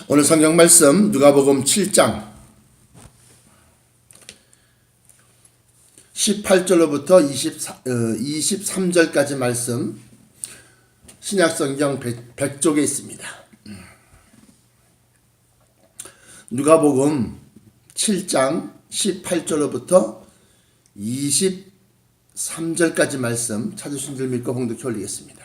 오늘 성경 말씀 누가복음 7장 18절로부터 23절까지 말씀 신약성경 100쪽에 있습니다. 누가복음 7장 18절로부터 23절까지 말씀 찾으신 줄 믿고 봉독해 올리겠습니다.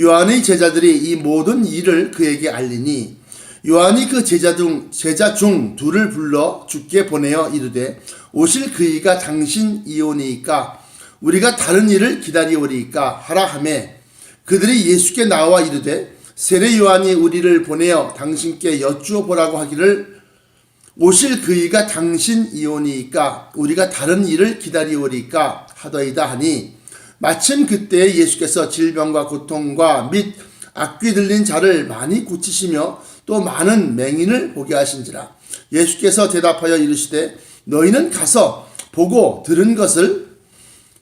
요한의 제자들이 이 모든 일을 그에게 알리니 요한이 그 제자 중 둘을 불러 주께 보내어 이르되 오실 그이가 당신이오니이까 우리가 다른 일을 기다리오리이까 하라 하매 그들이 예수께 나와 이르되 세례 요한이 우리를 보내어 당신께 여쭈어 보라고 하기를 오실 그이가 당신이오니이까 우리가 다른 일을 기다리오리이까 하더이다 하니 마침 그때 예수께서 질병과 고통과 및 악귀 들린 자를 많이 고치시며 또 많은 맹인을 보게 하신지라. 예수께서 대답하여 이르시되 너희는 가서 보고 들은 것을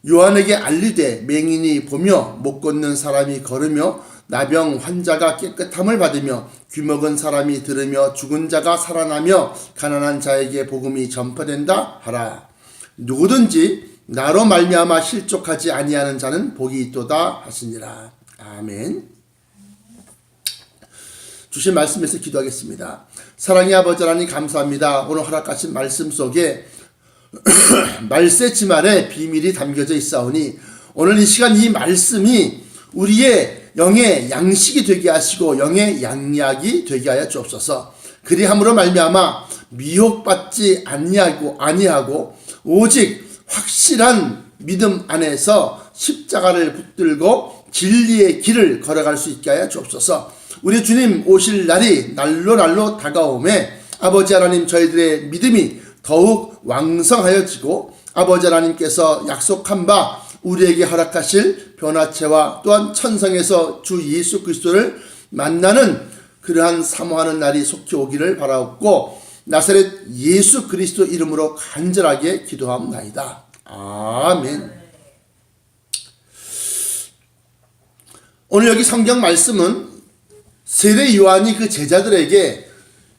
요한에게 알리되 맹인이 보며 못 걷는 사람이 걸으며 나병 환자가 깨끗함을 받으며 귀먹은 사람이 들으며 죽은 자가 살아나며 가난한 자에게 복음이 전파된다 하라. 누구든지 나로 말미암아 실족하지 아니하는 자는 복이 있도다 하시니라. 아멘. 주신 말씀에서 기도하겠습니다. 사랑의 아버지 하나님 감사합니다. 오늘 허락하신 말씀 속에 말세지말의 비밀이 담겨져 있사오니 오늘 이 시간 이 말씀이 우리의 영의 양식이 되게 하시고 영의 양약이 되게 하여 주옵소서. 그리함으로 말미암아 미혹받지 아니하고 오직 확실한 믿음 안에서 십자가를 붙들고 진리의 길을 걸어갈 수 있게 하여 주옵소서. 우리 주님 오실 날이 날로 다가오매 아버지 하나님 저희들의 믿음이 더욱 왕성하여지고 아버지 하나님께서 약속한 바 우리에게 허락하실 변화체와 또한 천성에서 주 예수 그리스도를 만나는 그러한 사모하는 날이 속히 오기를 바라옵고 나사렛 예수 그리스도 이름으로 간절하게 기도하옵나이다. 아멘. 오늘 여기 성경 말씀은 세례 요한이 그 제자들에게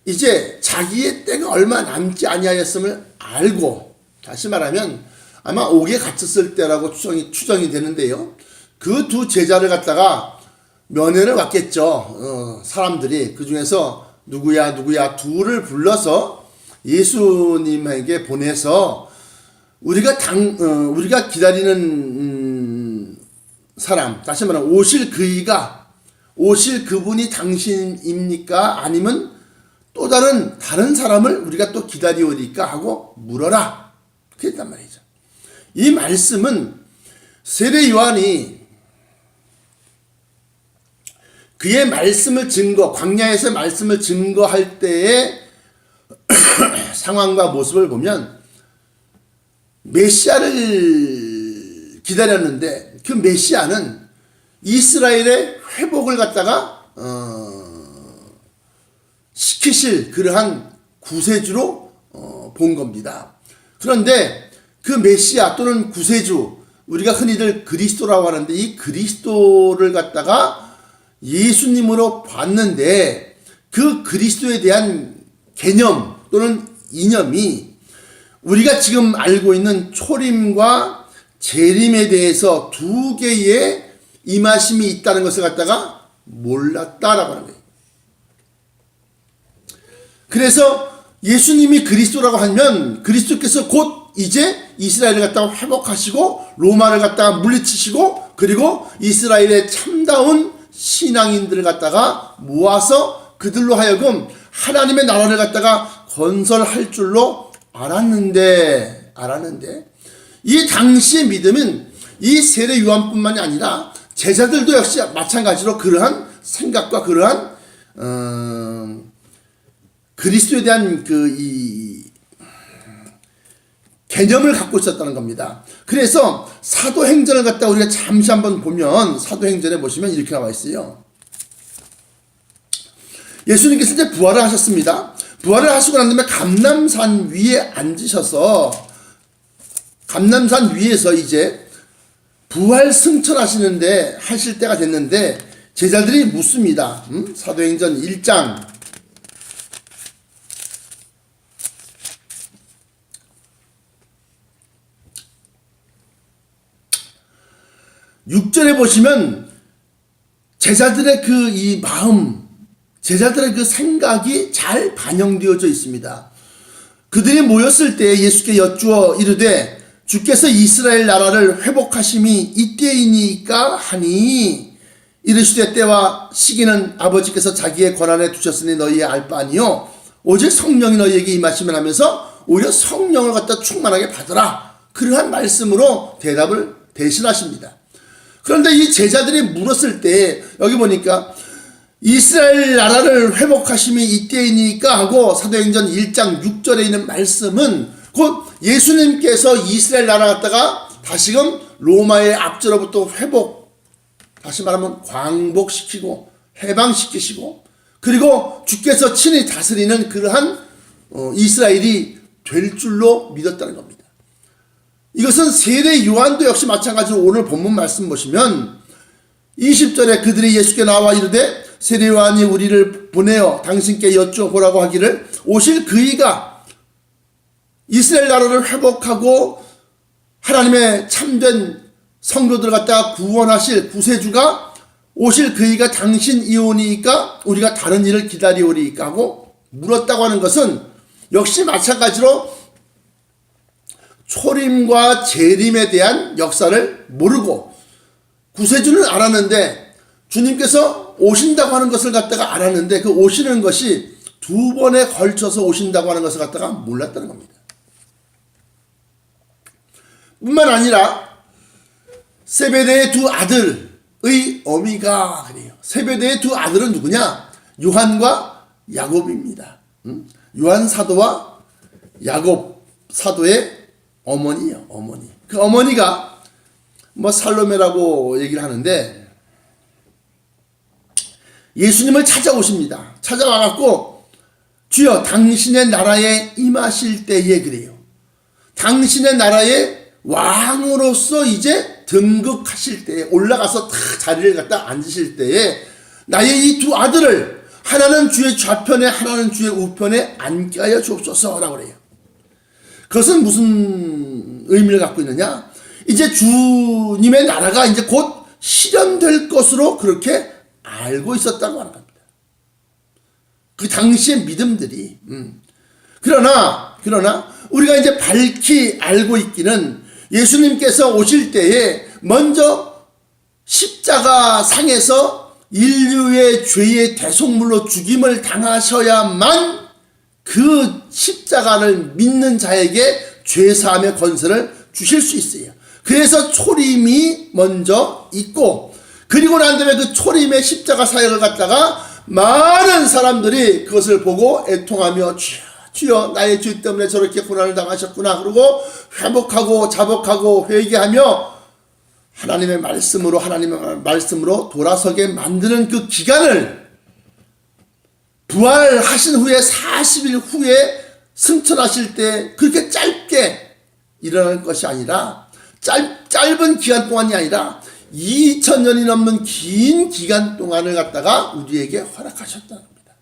이제 자기의 때가 얼마 남지 아니하였음을 알고, 다시 말하면 아마 옥에 갇혔을 때라고 추정이 되는데요. 그 두 제자를 갖다가 면회를 왔겠죠. 사람들이 그 중에서 누구야 둘을 불러서 예수님에게 보내서 우리가 기다리는 사람, 다시 말하면 오실 그분이 당신입니까? 아니면 또 다른 사람을 우리가 또 기다리오리까 하고 물어라. 그랬단 말이죠. 이 말씀은 세례 요한이 그의 말씀을 광야에서 말씀을 증거할 때의 상황과 모습을 보면 메시아를 기다렸는데 그 메시아는 이스라엘의 회복을 갖다가 시키실 그러한 구세주로 본 겁니다. 그런데 그 메시아 또는 구세주, 우리가 흔히들 그리스도라고 하는데 이 그리스도를 갖다가 예수님으로 봤는데 그 그리스도에 대한 개념 또는 이념이 우리가 지금 알고 있는 초림과 재림에 대해서 두 개의 임하심이 있다는 것을 갖다가 몰랐다라고 하는 거예요. 그래서 예수님이 그리스도라고 하면 그리스도께서 곧 이제 이스라엘을 갖다가 회복하시고 로마를 갖다가 물리치시고 그리고 이스라엘의 참다운 신앙인들을 갖다가 모아서 그들로 하여금 하나님의 나라를 갖다가 건설할 줄로 알았는데 이 당시의 믿음은 이 세례 요한뿐만이 아니라 제자들도 역시 마찬가지로 그러한 생각과 그러한 그리스도에 대한 이 개념을 갖고 있었다는 겁니다. 그래서 사도행전을 갖다 우리가 잠시 한번 보면 사도행전에 보시면 이렇게 나와 있어요. 예수님께서 이제 부활을 하셨습니다. 부활을 하시고 난 다음에 감람산 위에 앉으셔서 감람산 위에서 이제 부활 승천하시는데 하실 때가 됐는데 제자들이 묻습니다. 사도행전 1장 6절에 보시면 제자들의 그 이 마음, 제자들의 그 생각이 잘 반영되어져 있습니다. 그들이 모였을 때 예수께 여쭈어 이르되 주께서 이스라엘 나라를 회복하심이 이때이니까 하니 이르시되 때와 시기는 아버지께서 자기의 권한에 두셨으니 너희의 알 바 아니요 오직 성령이 너희에게 임하시면 하면서 오히려 성령을 갖다 충만하게 받으라, 그러한 말씀으로 대답을 대신하십니다. 그런데 이 제자들이 물었을 때 여기 보니까 이스라엘 나라를 회복하심이 이때이니까 하고 사도행전 1장 6절에 있는 말씀은 곧 예수님께서 이스라엘 나라 갖다가 다시금 로마의 압제로부터 회복, 다시 말하면 광복시키고 해방시키시고 그리고 주께서 친히 다스리는 그러한 이스라엘이 될 줄로 믿었다는 겁니다. 이것은 세례 요한도 역시 마찬가지로 오늘 본문 말씀 보시면 20절에 그들이 예수께 나와 이르되 세례 요한이 우리를 보내어 당신께 여쭤보라고 하기를 오실 그이가 이스라엘 나라를 회복하고 하나님의 참된 성도들 갖다가 구원하실 구세주가 오실 그이가 당신이오니까 우리가 다른 일을 기다리오리까 하고 물었다고 하는 것은 역시 마찬가지로 초림과 재림에 대한 역사를 모르고 구세주는 알았는데 주님께서 오신다고 하는 것을 갖다가 알았는데 그 오시는 것이 두 번에 걸쳐서 오신다고 하는 것을 갖다가 몰랐다는 겁니다. 뿐만 아니라 세베대의 두 아들의 어미가 그래요. 세베대의 두 아들은 누구냐? 요한과 야곱입니다. 요한 사도와 야곱 사도의 어머니요, 어머니. 그 어머니가 뭐 살로메라고 얘기를 하는데 예수님을 찾아오십니다. 찾아와갖고 주여 당신의 나라에 임하실 때에 그래요. 당신의 나라에 왕으로서 이제 등극하실 때에 올라가서 다 자리를 갖다 앉으실 때에 나의 이 두 아들을 하나는 주의 좌편에 하나는 주의 우편에 앉게 하여 주옵소서라고 그래요. 그것은 무슨 의미를 갖고 있느냐? 이제 주님의 나라가 이제 곧 실현될 것으로 그렇게 알고 있었다고 하는 겁니다. 그 당시의 믿음들이. 그러나 우리가 이제 밝히 알고 있기는 예수님께서 오실 때에 먼저 십자가 상에서 인류의 죄의 대속물로 죽임을 당하셔야만 그 십자가를 믿는 자에게 죄사함의 권세를 주실 수 있어요. 그래서 초림이 먼저 있고 그리고 난 다음에 그 초림의 십자가 사역을 갖다가 많은 사람들이 그것을 보고 애통하며 주여 나의 죄 때문에 저렇게 고난을 당하셨구나 그러고 회복하고 자복하고 회개하며 하나님의 말씀으로 돌아서게 만드는 그 기간을 부활하신 후에 40일 후에 승천하실 때 그렇게 짧게 일어날 것이 아니라 짧은 기간 동안이 아니라 2000년이 넘는 긴 기간 동안을 갖다가 우리에게 허락하셨다는 겁니다.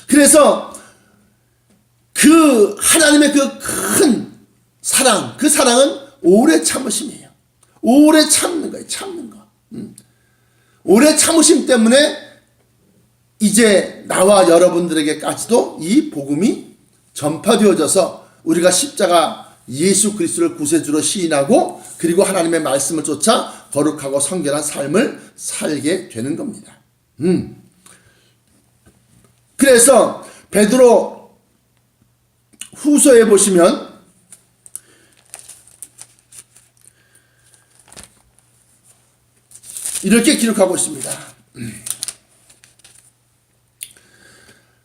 그래서 그 하나님의 그 큰 사랑, 그 사랑은 오래 참으심이에요. 오래 참는 거예요. 참는 거. 오래 참으심 때문에 이제 나와 여러분들에게까지도 이 복음이 전파되어져서 우리가 십자가 예수 그리스도를 구세주로 시인하고 그리고 하나님의 말씀을 쫓아 거룩하고 성결한 삶을 살게 되는 겁니다. 그래서 베드로 후서에 보시면 이렇게 기록하고 있습니다.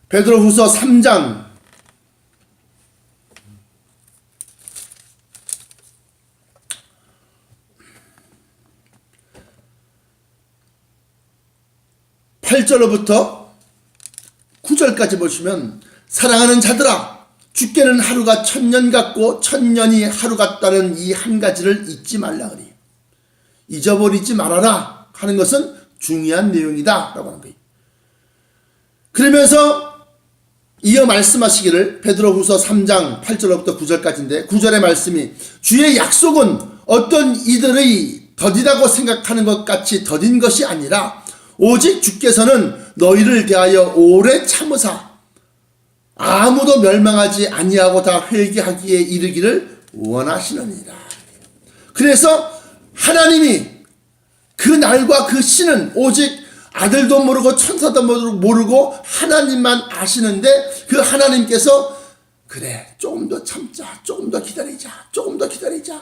베드로 후서 3장 8절로부터 9절까지 보시면 사랑하는 자들아 주께는 하루가 1000년 같고 1000년이 하루 같다는 이 한 가지를 잊지 말라 그래요. 잊어버리지 말아라 하는 것은 중요한 내용이다 라고 하는 거예요. 그러면서 이어 말씀하시기를 베드로후서 3장 8절로부터 9절까지인데 9절의 말씀이 주의 약속은 어떤 이들의 더디다고 생각하는 것 같이 더딘 것이 아니라 오직 주께서는 너희를 대하여 오래 참으사 아무도 멸망하지 아니하고 다 회개하기에 이르기를 원하시느니라. 그래서 하나님이 그 날과 그 시는 오직 아들도 모르고 천사도 모르고 하나님만 아시는데, 그 하나님께서 그래 조금 더 참자, 조금 더 기다리자, 조금 더 기다리자,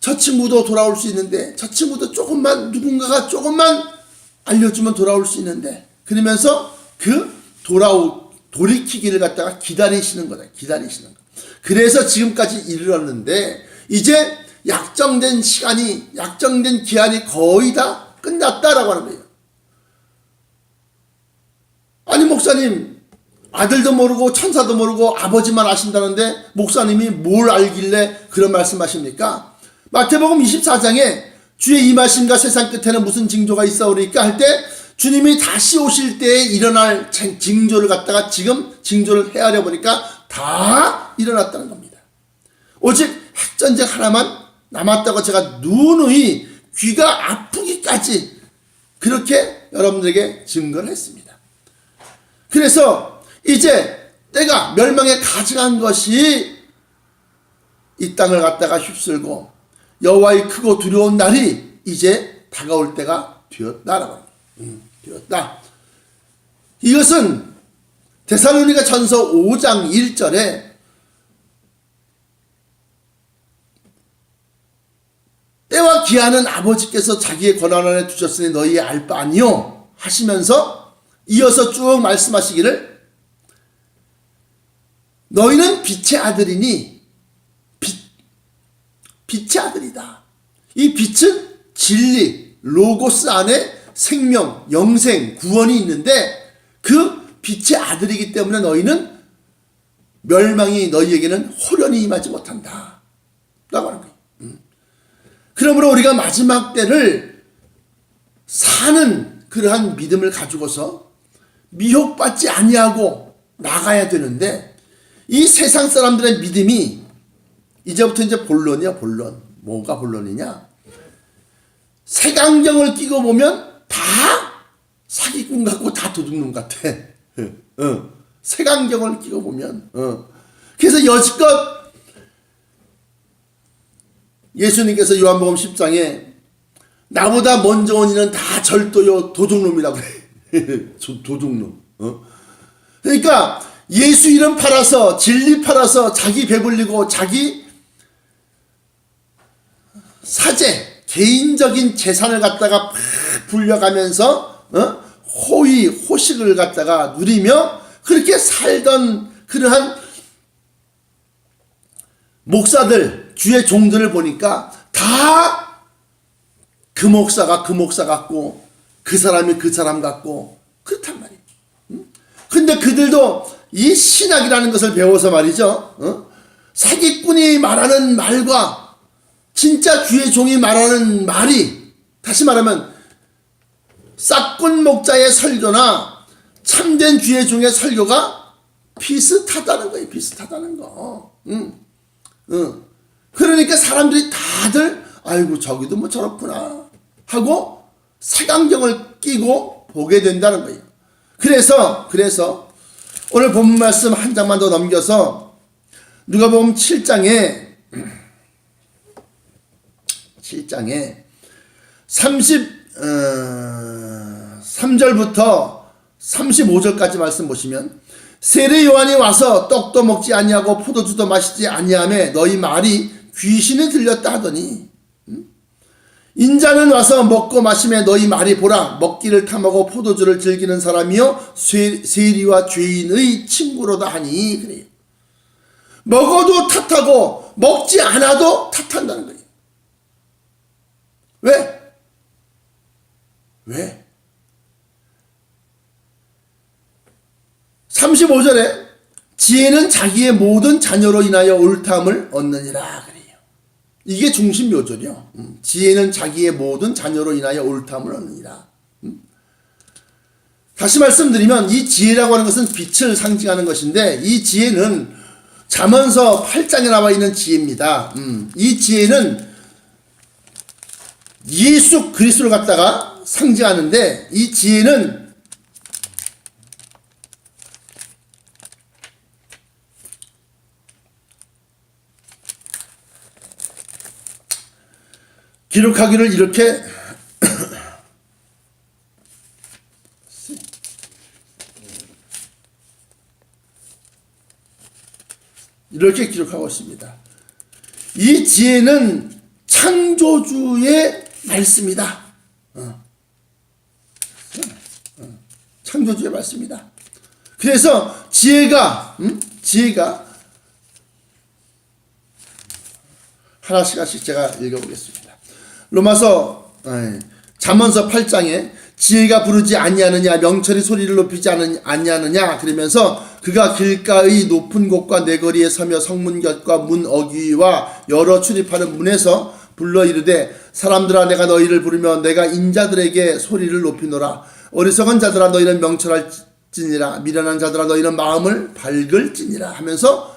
저 친구도 돌아올 수 있는데, 저 친구도 조금만, 누군가가 조금만 알려주면 돌아올 수 있는데, 그러면서 그 돌이키기를 갖다가 기다리시는 거다. 기다리시는 거. 그래서 지금까지 이르렀는데 이제 약정된 시간이, 약정된 기한이 거의 다 끝났다라고 하는 거예요. 아니 목사님, 아들도 모르고 천사도 모르고 아버지만 아신다는데 목사님이 뭘 알길래 그런 말씀하십니까? 마태복음 24장에 주의 임하심과 세상 끝에는 무슨 징조가 있사오리까 할 때, 주님이 다시 오실 때에 일어날 징조를 갖다가 지금 징조를 헤아려 보니까 다 일어났다는 겁니다. 오직 핵전쟁 하나만 남았다고 제가 누누이 귀가 아프기까지 그렇게 여러분들에게 증거를 했습니다. 그래서 이제 때가 멸망에 가증한 것이 이 땅을 갖다가 휩쓸고 여호와의 크고 두려운 날이 이제 다가올 때가 되었다라고 합니다. 되었다. 이것은 데살로니가 전서 5장 1절에 때와 기한은 아버지께서 자기의 권한 안에 두셨으니 너희 알 바 아니요 하시면서 이어서 쭉 말씀하시기를, 너희는 빛의 아들이니 빛의 아들이다. 이 빛은 진리, 로고스 안에 생명, 영생, 구원이 있는데 그 빛의 아들이기 때문에 너희는 멸망이 너희에게는 호련히 임하지 못한다 라고 하는 거예요. 그러므로 우리가 마지막 때를 사는 그러한 믿음을 가지고서 미혹받지 아니하고 나가야 되는데, 이 세상 사람들의 믿음이 이제부터 이제 본론이야. 본론. 뭐가 본론이냐? 색안경을 끼고 보면 다 사기꾼 같고 다 도둑놈 같아. 색안경을 끼고 보면. 그래서 여지껏 예수님께서 요한복음 10장에 나보다 먼저 온 이는 다 절도요 도둑놈이라고 그래. 도둑놈. 그러니까 예수 이름 팔아서, 진리 팔아서 자기 배불리고 자기 사재, 개인적인 재산을 갖다가 팍 불려가면서 호의, 호식을 갖다가 누리며 그렇게 살던 그러한 목사들, 주의 종들을 보니까 다 그 목사가 그 목사 같고 그 사람이 그 사람 같고 그렇단 말이에요. 근데 그들도 이 신학이라는 것을 배워서 말이죠. 사기꾼이 말하는 말과 진짜 주의 종이 말하는 말이, 다시 말하면 싹꾼 목자의 설교나 참된 주의 종의 설교가 비슷하다는 거예요. 비슷하다는 거. 그러니까 사람들이 다들 아이고 저기도 뭐 저렇구나 하고 색안경을 끼고 보게 된다는 거예요. 그래서 오늘 본문 말씀 한 장만 더 넘겨서 누가복음 7장에 33절부터 35절까지 말씀 보시면, 세례 요한이 와서 떡도 먹지 아니하고 포도주도 마시지 아니하며 너희 말이 귀신이 들렸다 하더니, 인자는 와서 먹고 마시며 너희 말이 보라 먹기를 탐하고 포도주를 즐기는 사람이요 세리와 죄인의 친구로다 하니, 그래요. 먹어도 탓하고 먹지 않아도 탓한다는 거예요. 왜? 35절에 지혜는 자기의 모든 자녀로 인하여 옳다함을 얻느니라 그래요. 이게 중심 묘절이요. 지혜는 자기의 모든 자녀로 인하여 옳다함을 얻느니라. 다시 말씀드리면 이 지혜라고 하는 것은 빛을 상징하는 것인데, 이 지혜는 잠언서 8장에 나와 있는 지혜입니다. 이 지혜는 예수 그리스도를 갖다가 상징하는데, 이 지혜는 기록하기를 이렇게 이렇게 기록하고 있습니다. 이 지혜는 창조주의 말씀이다. 창조주의 말씀이다. 그래서 지혜가 하나씩 제가 읽어보겠습니다. 로마서 잠언서 8장에 지혜가 부르지 아니하느냐, 명철이 소리를 높이지 아니하느냐 그러면서 그가 길가의 높은 곳과 내거리에 서며 성문 곁과 문 어귀와 여러 출입하는 문에서 불러 이르되 사람들아 내가 너희를 부르며 내가 인자들에게 소리를 높이노라. 어리석은 자들아 너희는 명철할지니라. 미련한 자들아 너희는 마음을 밝을지니라 하면서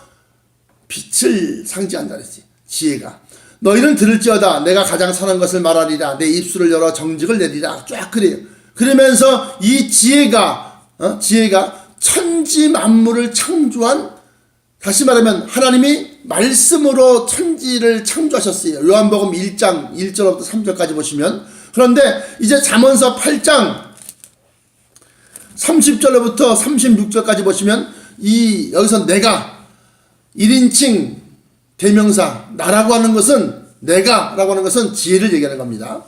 빛을 상징한다 그랬지. 지혜가 너희는 들을지어다 내가 가장 선한 것을 말하리라. 내 입술을 열어 정직을 내리라. 쫙 그래요. 그러면서 이 지혜가 천지 만물을 창조한, 다시 말하면 하나님이 말씀으로 천지를 창조하셨어요. 요한복음 1장 1절부터 3절까지 보시면. 그런데 이제 잠언서 8장 30절부터 36절까지 보시면 여기서 내가 1인칭 대명사 나라고 하는 것은, 내가라고 하는 것은 지혜를 얘기하는 겁니다.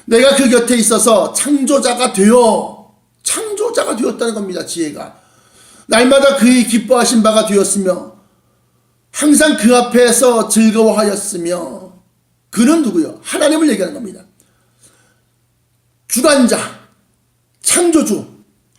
내가 그 곁에 있어서 창조자가 되었다는 겁니다. 지혜가 날마다 그의 기뻐하신 바가 되었으며 항상 그 앞에서 즐거워하였으며, 그는 누구요? 하나님을 얘기하는 겁니다. 주관자, 창조주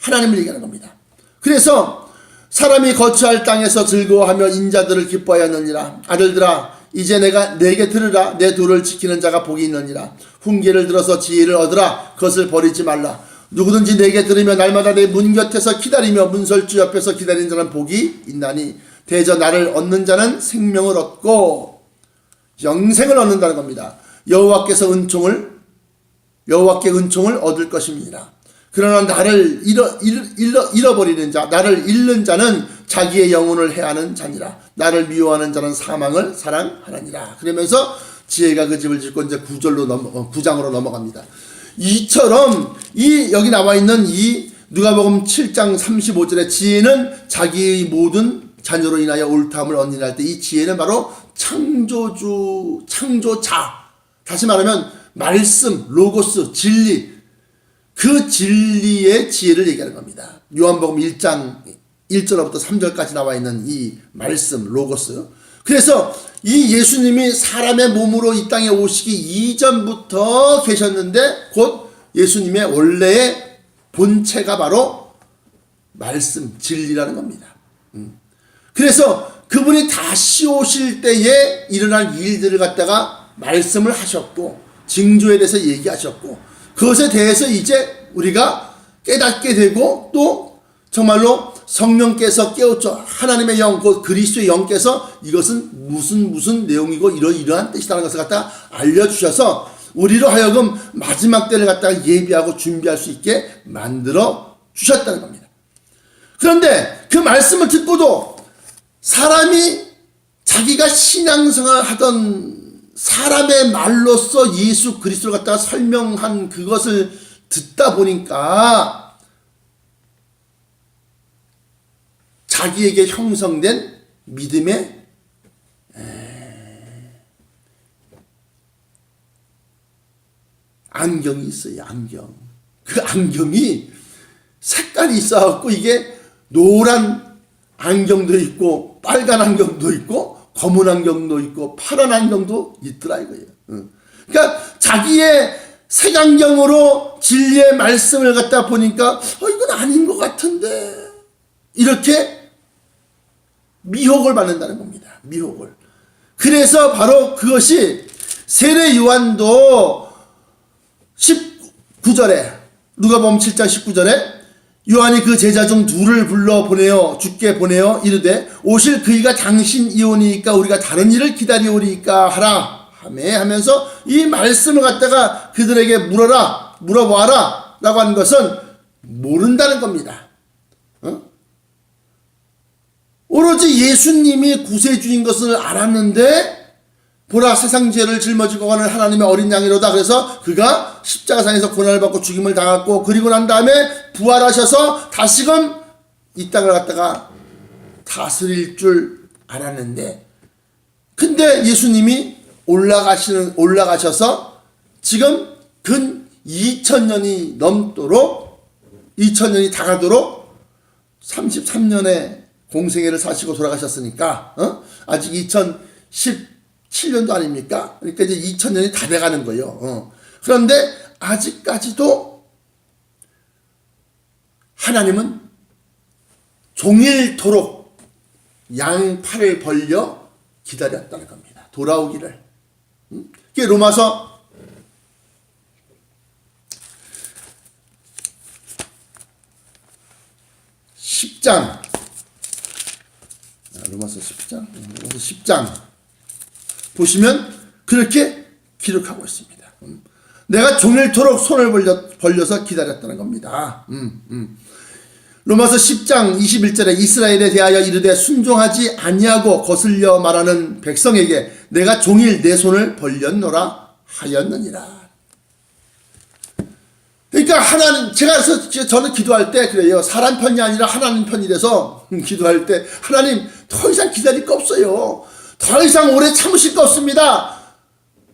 하나님을 얘기하는 겁니다. 그래서 사람이 거처할 땅에서 즐거워하며 인자들을 기뻐하였느니라. 아들들아 이제 내게 들으라. 내 도를 지키는 자가 복이 있느니라. 훈계를 들어서 지혜를 얻으라. 그것을 버리지 말라. 누구든지 내게 들으며 날마다 내 문 곁에서 기다리며 문설주 옆에서 기다리는 자는 복이 있나니 대저 나를 얻는 자는 생명을 얻고 영생을 얻는다는 겁니다. 여호와께 은총을 얻을 것입니다. 그러나 나를 잃어버리는 자, 나를 잃는 자는 자기의 영혼을 해하는 자니라. 나를 미워하는 자는 사망을 사랑하느니라. 그러면서 지혜가 그 집을 짓고 이제 9장으로 넘어갑니다. 이처럼 여기 나와 있는 이 누가복음 7장 35절에 지혜는 자기의 모든 자녀로 인하여 옳다함을 얻느니라 할 때, 이 지혜는 바로 창조주, 창조자, 다시 말하면 말씀, 로고스, 진리, 그 진리의 지혜를 얘기하는 겁니다. 요한복음 1장 1절부터 3절까지 나와 있는 이 말씀, 로고스. 그래서 이 예수님이 사람의 몸으로 이 땅에 오시기 이전부터 계셨는데, 곧 예수님의 원래의 본체가 바로 말씀, 진리라는 겁니다. 그래서 그분이 다시 오실 때에 일어날 일들을 갖다가 말씀을 하셨고, 징조에 대해서 얘기하셨고, 그것에 대해서 이제 우리가 깨닫게 되고, 또 정말로 성령께서 깨우쳐 하나님의 영, 곧 그리스도의 영께서 이것은 무슨 내용이고 이러한 뜻이라는 것을 갖다가 알려주셔서 우리로 하여금 마지막 때를 갖다가 예비하고 준비할 수 있게 만들어 주셨다는 겁니다. 그런데 그 말씀을 듣고도 사람이 자기가 신앙생활 하던 사람의 말로서 예수 그리스도를 갖다가 설명한 그것을 듣다 보니까 자기에게 형성된 믿음의 안경이 있어요. 안경. 그 안경이 색깔이 있어갖고 이게 노란 안경도 있고 빨간 안경도 있고 검은 안경도 있고 파란 안경도 있더라 이거예요. 그러니까 자기의 색안경으로 진리의 말씀을 갖다 보니까 이건 아닌 것 같은데, 이렇게 미혹을 받는다는 겁니다. 미혹을. 그래서 바로 그것이 세례 요한도 19절에, 누가복음 7장 19절에 요한이 그 제자 중 둘을 불러 주께 보내어 이르되 오실 그이가 당신이오니까 우리가 다른 일을 기다리오리까 하라 하매 하면서 이 말씀을 갖다가 그들에게 물어봐라 라고 하는 것은 모른다는 겁니다. 오로지 예수님이 구세주인 것을 알았는데 보라 세상 죄를 짊어지고 가는 하나님의 어린 양이로다. 그래서 그가 십자가상에서 고난을 받고 죽임을 당했고 그리고 난 다음에 부활하셔서 다시금 이 땅을 갖다가 다스릴 줄 알았는데, 근데 예수님이 올라가셔서 지금 근 2000년이 넘도록 2000년이 다가도록 33년의 공생애를 사시고 돌아가셨으니까 아직 2017년도 아닙니까? 그러니까 이제 2000년이 다 돼가는 거예요. 그런데 아직까지도 하나님은 종일토록 양팔을 벌려 기다렸다는 겁니다. 돌아오기를. 그게 로마서 10장 로마서 10장 보시면 그렇게 기록하고 있습니다. 내가 종일토록 손을 벌려서 기다렸다는 겁니다. 로마서 10장 21절에 이스라엘에 대하여 이르되 순종하지 아니하고 거슬려 말하는 백성에게 내가 종일 내 손을 벌렸노라 하였느니라. 그러니까 하나님, 저는 기도할 때 그래요. 사람 편이 아니라 하나님 편이라서 기도할 때 하나님 더 이상 기다릴 거 없어요. 더 이상 오래 참으실 거 없습니다.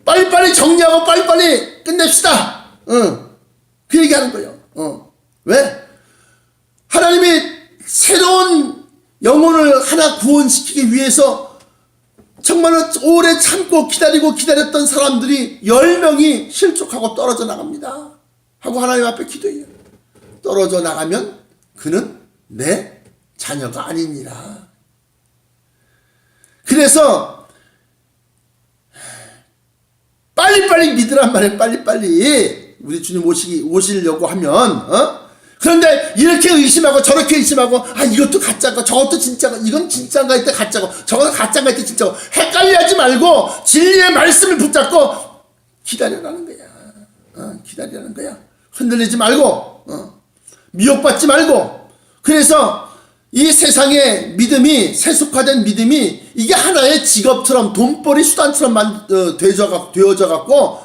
빨리빨리 정리하고 빨리빨리 끝냅시다. 그 얘기하는 거예요. 왜? 하나님이 새로운 영혼을 하나 구원시키기 위해서 정말 오래 참고 기다렸던 사람들이 10명이 실족하고 떨어져 나갑니다. 하고 하나님 앞에 기도해요. 떨어져 나가면 그는 내 자녀가 아니니라. 그래서 빨리빨리 믿으란 말이에요. 빨리빨리 우리 주님 오시려고 하면 그런데 이렇게 의심하고 저렇게 의심하고 이것도 가짜고 저것도 진짜고 이건 진짜인가 했을 때 가짜고 저건 가짜인가 했을 때 진짜고 헷갈려하지 말고 진리의 말씀을 붙잡고 기다려라는 거야. 기다리라는 거야. 흔들리지 말고 미혹받지 말고. 그래서 이 세상의 믿음이 세속화된 믿음이 이게 하나의 직업처럼 돈벌이 수단처럼 되어져 갖고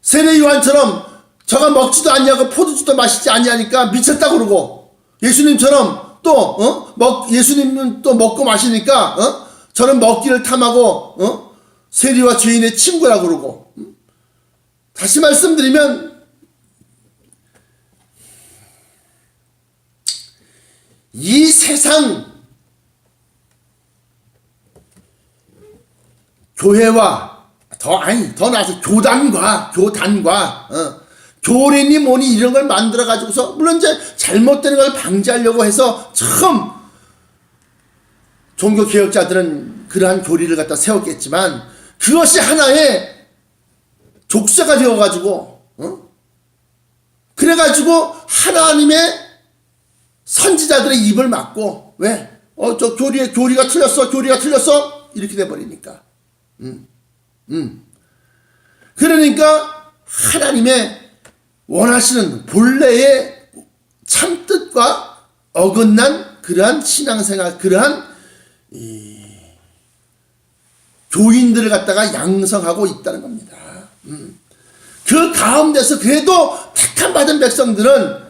세례 요한처럼 저가 먹지도 않냐고 포도주도 마시지 않냐니까 미쳤다 그러고, 예수님처럼 또 예수님은 또 먹고 마시니까 저는 먹기를 탐하고 세리와 죄인의 친구라 그러고. 다시 말씀드리면 이 세상 교회와 더 나아서 교단과 교린이 뭐니 이런 걸 만들어 가지고서 물론 이제 잘못되는 걸 방지하려고 해서 처음 종교 개혁자들은 그러한 교리를 갖다 세웠겠지만 그것이 하나의 족쇄가 되어 가지고 그래가지고 하나님의 선지자들의 입을 막고, 왜? 저 교리가 틀렸어 이렇게 돼버리니까. 그러니까 하나님의 원하시는 본래의 참뜻과 어긋난 그러한 신앙생활, 그러한 교인들을 갖다가 양성하고 있다는 겁니다. 그 가운데서 그래도 택함 받은 백성들은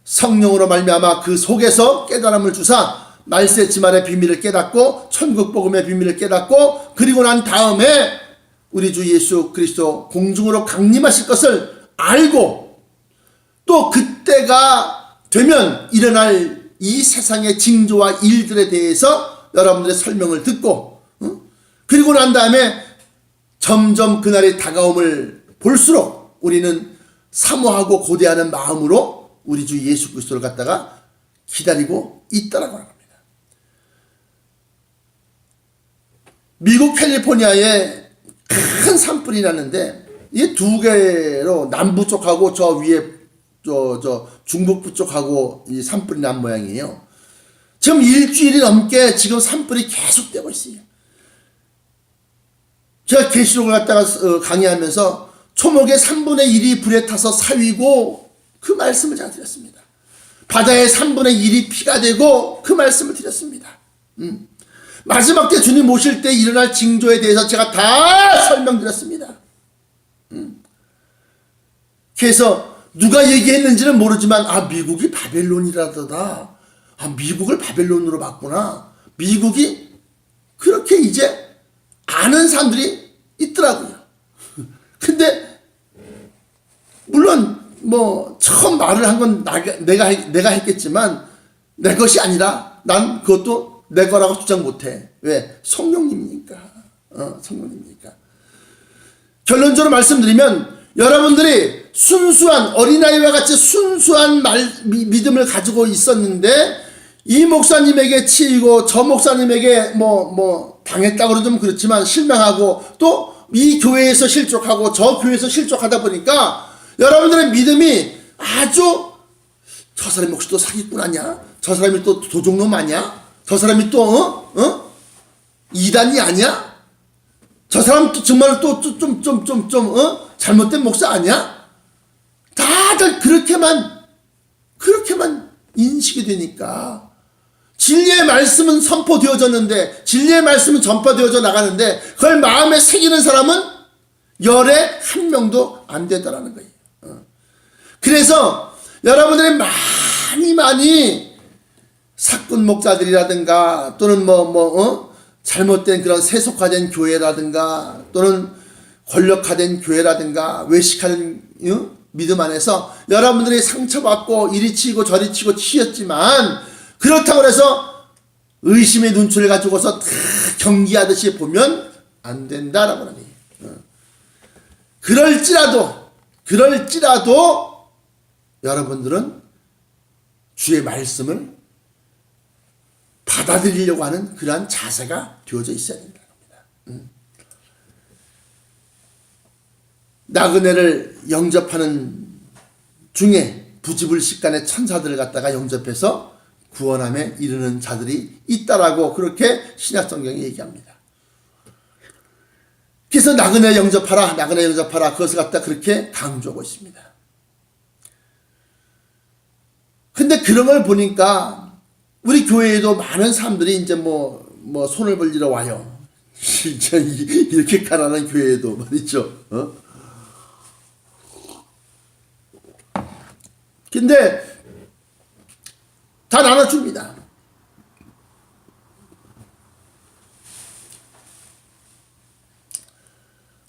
성령으로 말미암아 그 속에서 깨달음을 주사 말세 지말의 비밀을 깨닫고 천국 복음의 비밀을 깨닫고, 그리고 난 다음에 우리 주 예수 그리스도 공중으로 강림하실 것을 알고, 또 그때가 되면 일어날 이 세상의 징조와 일들에 대해서 여러분들의 설명을 듣고, 그리고 난 다음에 점점 그날이 다가옴을 볼수록 우리는 사모하고 고대하는 마음으로 우리 주 예수 그리스도를 갖다가 기다리고 있다라고 합니다. 미국 캘리포니아에 큰 산불이 났는데 이 두 개로 남부 쪽하고 저 위에 저 중북부 쪽하고 이 산불이 난 모양이에요. 지금 일주일이 넘게 지금 산불이 계속되고 있어요. 제가 계시록을 갖다가 강의하면서 초목의 3분의 1이 불에 타서 사위고 그 말씀을 제가 드렸습니다. 바다의 3분의 1이 피가 되고 그 말씀을 드렸습니다. 마지막 때 주님 오실 때 일어날 징조에 대해서 제가 다 설명드렸습니다. 그래서 누가 얘기했는지는 모르지만 미국이 바벨론이라더다. 미국을 바벨론으로 봤구나. 미국이 그렇게 이제 아는 사람들이 있더라고요. 근데 물론 처음 말을 한 건 내가 했겠지만 내 것이 아니라 난 그것도 내 거라고 주장 못해. 왜? 성령님이니까. 성령님이니까. 결론적으로 말씀드리면 여러분들이 순수한 어린아이와 같이 순수한 믿음을 가지고 있었는데 이 목사님에게 치이고 저 목사님에게 당했다고 그러면 그렇지만 실망하고 또 이 교회에서 실족하고 저 교회에서 실족하다 보니까 여러분들의 믿음이 아주 저 사람이 혹시 또 사기꾼 아니야? 저 사람이 또 도둑놈 아니야? 저 사람이 또 이단이 아니야? 저 사람 또 정말 또 잘못된 목사 아니야? 다들 그렇게만 인식이 되니까 진리의 말씀은 선포되어졌는데 진리의 말씀은 전파되어져 나가는데 그걸 마음에 새기는 사람은 열에 한 명도 안 되더라는 거예요. 그래서 여러분들이 많이 사꾼 목사들이라든가 또는 잘못된 그런 세속화된 교회라든가 또는 권력화된 교회라든가 외식하는 믿음 안에서 여러분들이 상처받고 이리 치고 저리 치고 치였지만 그렇다고 해서 의심의 눈초리를 가지고서 다 경기하듯이 보면 안 된다라고 하니. 그럴지라도 여러분들은 주의 말씀을 받아들이려고 하는 그러한 자세가 되어져 있어야 된다는 겁니다. 나그네를 영접하는 중에 부지불식간의 천사들을 갖다가 영접해서 구원함에 이르는 자들이 있다라고 그렇게 신약성경이 얘기합니다. 그래서 나그네 영접하라 그것을 갖다 그렇게 강조하고 있습니다. 근데 그런 걸 보니까 우리 교회에도 많은 사람들이 이제 손을 벌리러 와요. 진짜 이렇게 가난한 교회에도 말이죠. 근데 다 나눠줍니다.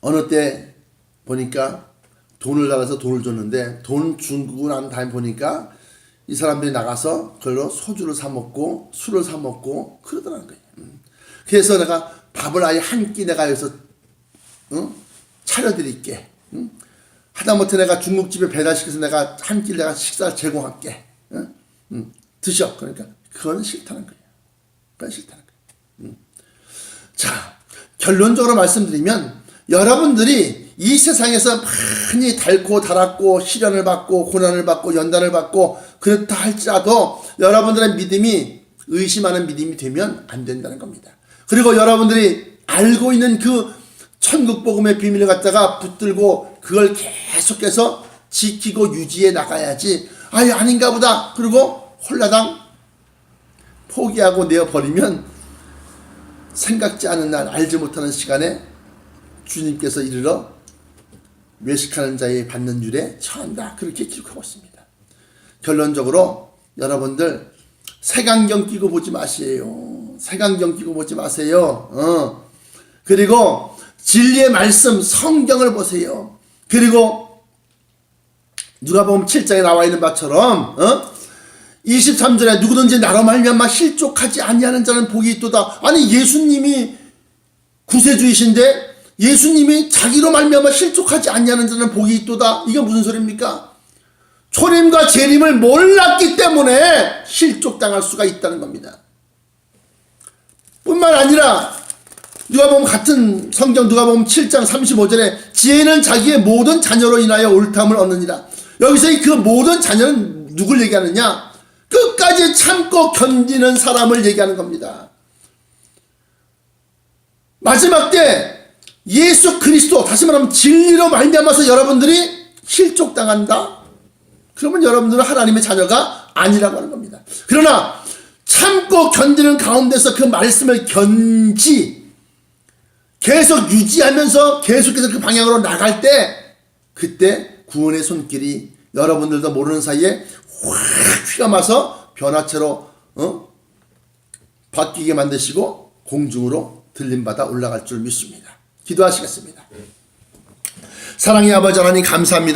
어느 때 보니까 돈을 나가서 돈을 줬는데 돈 주고 난 다음에 보니까 이 사람들이 나가서 그걸로 소주를 사 먹고 술을 사 먹고 그러더라는 거예요. 그래서 내가 밥을 아예 한 끼 내가 여기서 차려드릴게. 하다못해 내가 중국집에 배달시켜서 내가 한 끼 내가 식사를 제공할게. 드셔. 그러니까 그건 싫다는 거예요. 그건 싫다는 거예요. 자, 결론적으로 말씀드리면 여러분들이 이 세상에서 많이 닳고 달았고 시련을 받고 고난을 받고 연단을 받고 그렇다 할지라도 여러분들의 믿음이 의심하는 믿음이 되면 안 된다는 겁니다. 그리고 여러분들이 알고 있는 그 천국 복음의 비밀을 갖다가 붙들고 그걸 계속해서 지키고 유지해 나가야지 아닌가 보다 그리고 홀라당 포기하고 내어버리면 생각지 않은 날 알지 못하는 시간에 주님께서 이르러 외식하는 자의 받는 줄에 처한다 그렇게 기록하고 있습니다. 결론적으로 여러분들 색안경 끼고 보지 마세요. 색안경 끼고 보지 마세요. 그리고 진리의 말씀 성경을 보세요. 그리고 누가복음 7장에 나와 있는 바처럼 23절에 누구든지 나로 말미암아 실족하지 아니하는 자는 복이 있도다. 아니 예수님이 구세주이신데 예수님이 자기로 말미암아 실족하지 아니하는 자는 복이 있도다. 이게 무슨 소리입니까? 초림과 재림을 몰랐기 때문에 실족당할 수가 있다는 겁니다. 뿐만 아니라 누가복음 같은 성경 누가복음 7장 35절에 지혜는 자기의 모든 자녀로 인하여 옳다함을 얻느니라. 여기서 그 모든 자녀는 누굴 얘기하느냐? 끝까지 참고 견디는 사람을 얘기하는 겁니다. 마지막 때 예수 그리스도, 다시 말하면 진리로 말미암아서 여러분들이 실족당한다? 그러면 여러분들은 하나님의 자녀가 아니라고 하는 겁니다. 그러나 참고 견디는 가운데서 그 말씀을 계속 유지하면서 계속해서 그 방향으로 나갈 때, 그때 구원의 손길이 여러분들도 모르는 사이에 확 휘감아서 변화체로 바뀌게 만드시고 공중으로 들림받아 올라갈 줄 믿습니다. 기도하시겠습니다. 사랑의 아버지 하나님 감사합니다.